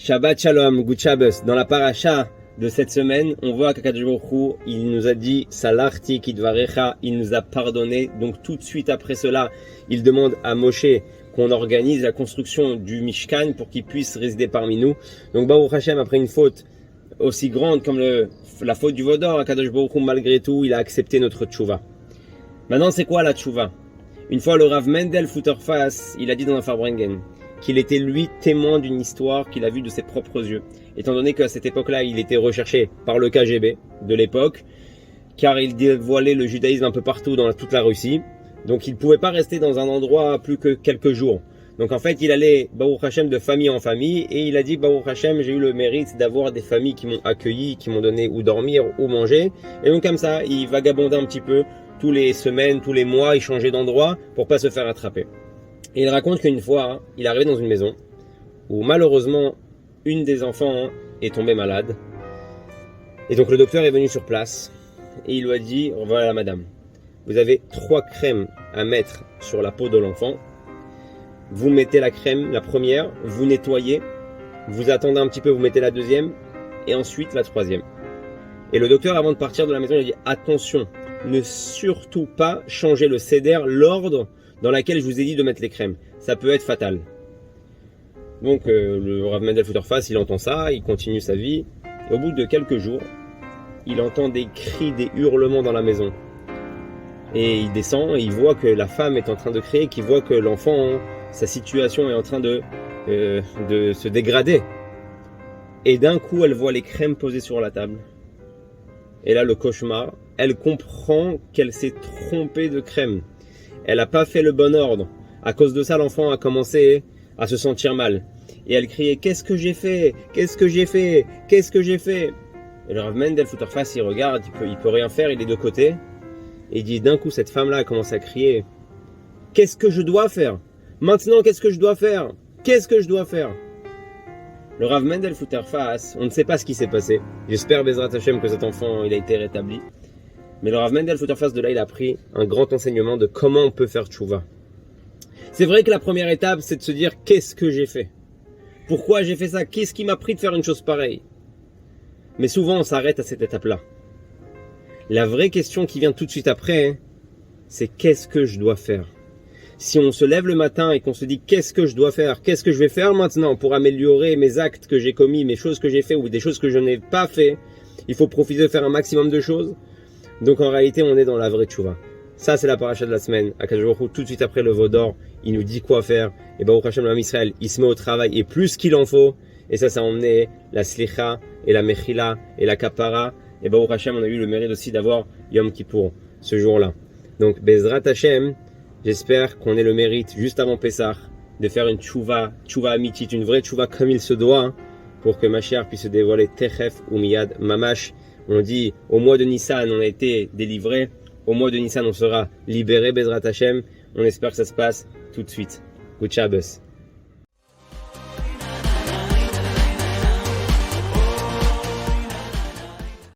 Shabbat Shalom, Good Shabbos. Dans la paracha de cette semaine, on voit qu'Akadosh Baruch Hu, il nous a dit Salarti Kidvarecha, il nous a pardonné. Donc tout de suite après cela, il demande à Moshe qu'on organise la construction du Mishkan pour qu'il puisse résider parmi nous. Donc Baruch Hashem, après une faute aussi grande comme la faute du Vaudor, Akadosh Baruch Hu, malgré tout, il a accepté notre tchouva. Maintenant, c'est quoi la tchouva? Une fois, le Rav Mendel Futterfass, il a dit dans un Farbrengen qu'il était lui témoin d'une histoire qu'il a vue de ses propres yeux. Étant donné qu'à cette époque-là, il était recherché par le KGB de l'époque, car il dévoilait le judaïsme un peu partout dans toute la Russie. Donc il ne pouvait pas rester dans un endroit plus que quelques jours. Donc en fait, il allait, Baruch Hashem, de famille en famille, et il a dit, Baruch Hashem, j'ai eu le mérite d'avoir des familles qui m'ont accueilli, qui m'ont donné où dormir, où manger. Et donc comme ça, il vagabondait un petit peu, tous les semaines, tous les mois, il changeait d'endroit pour pas se faire attraper. Et il raconte qu'une fois, il est arrivé dans une maison où malheureusement, une des enfants est tombée malade. Et donc le docteur est venu sur place et il lui a dit, voilà madame, vous avez 3 crèmes à mettre sur la peau de l'enfant. Vous mettez la crème, la première, vous nettoyez, vous attendez un petit peu, vous mettez la deuxième et ensuite la 3e. Et le docteur, avant de partir de la maison, il a dit, attention, ne surtout pas changer le seder, l'ordre dans laquelle je vous ai dit de mettre les crèmes. Ça peut être fatal. Donc le Rav Mendel Futterfass, il entend ça, il continue sa vie. Et au bout de quelques jours, il entend des cris, des hurlements dans la maison. Et il descend et il voit que la femme est en train de crier, qu'il voit que l'enfant, sa situation est en train de se dégrader. Et d'un coup, elle voit les crèmes posées sur la table. Et là, le cauchemar, elle comprend qu'elle s'est trompée de crème. Elle n'a pas fait le bon ordre. À cause de ça, l'enfant a commencé à se sentir mal. Et elle criait, qu'est-ce que j'ai fait? Qu'est-ce que j'ai fait? Qu'est-ce que j'ai fait? Et le Rav Mendel Futterfass, il regarde, il peut rien faire, il est de côté. Et il dit, d'un coup, cette femme-là a commencé à crier, qu'est-ce que je dois faire? Maintenant, qu'est-ce que je dois faire? Qu'est-ce que je dois faire? Le Rav Mendel Futterfass, on ne sait pas ce qui s'est passé. J'espère, Bezrat Hashem, que cet enfant, il a été rétabli. Mais le Rav Mendel Futterfass, de là, il a pris un grand enseignement de comment on peut faire tchouva. C'est vrai que la première étape, c'est de se dire, qu'est-ce que j'ai fait? Pourquoi j'ai fait ça? Qu'est-ce qui m'a pris de faire une chose pareille? Mais souvent, on s'arrête à cette étape-là. La vraie question qui vient tout de suite après, c'est qu'est-ce que je dois faire? Si on se lève le matin et qu'on se dit, qu'est-ce que je dois faire? Qu'est-ce que je vais faire maintenant pour améliorer mes actes que j'ai commis, mes choses que j'ai fait ou des choses que je n'ai pas fait? Il faut profiter de faire un maximum de choses. Donc en réalité, on est dans la vraie tchouva. Ça, c'est la paracha de la semaine. Akadosh Baruch Hu, tout de suite après le Vaudor, il nous dit quoi faire. Et Baruch Hashem, l'Am Israël, il se met au travail et plus qu'il en faut. Et ça a emmené la slicha et la mechila et la kapara. Et Baruch Hashem, on a eu le mérite aussi d'avoir Yom Kippour ce jour-là. Donc Bezrat Hashem, j'espère qu'on ait le mérite juste avant Pessah de faire une tchouva amitit, une vraie tchouva comme il se doit, pour que Mashiach puisse se dévoiler techef ou miyad mamash. On dit, au mois de Nissan, on a été délivré. Au mois de Nissan, on sera libéré, Bezrat Hashem. On espère que ça se passe tout de suite. Good Shabbos.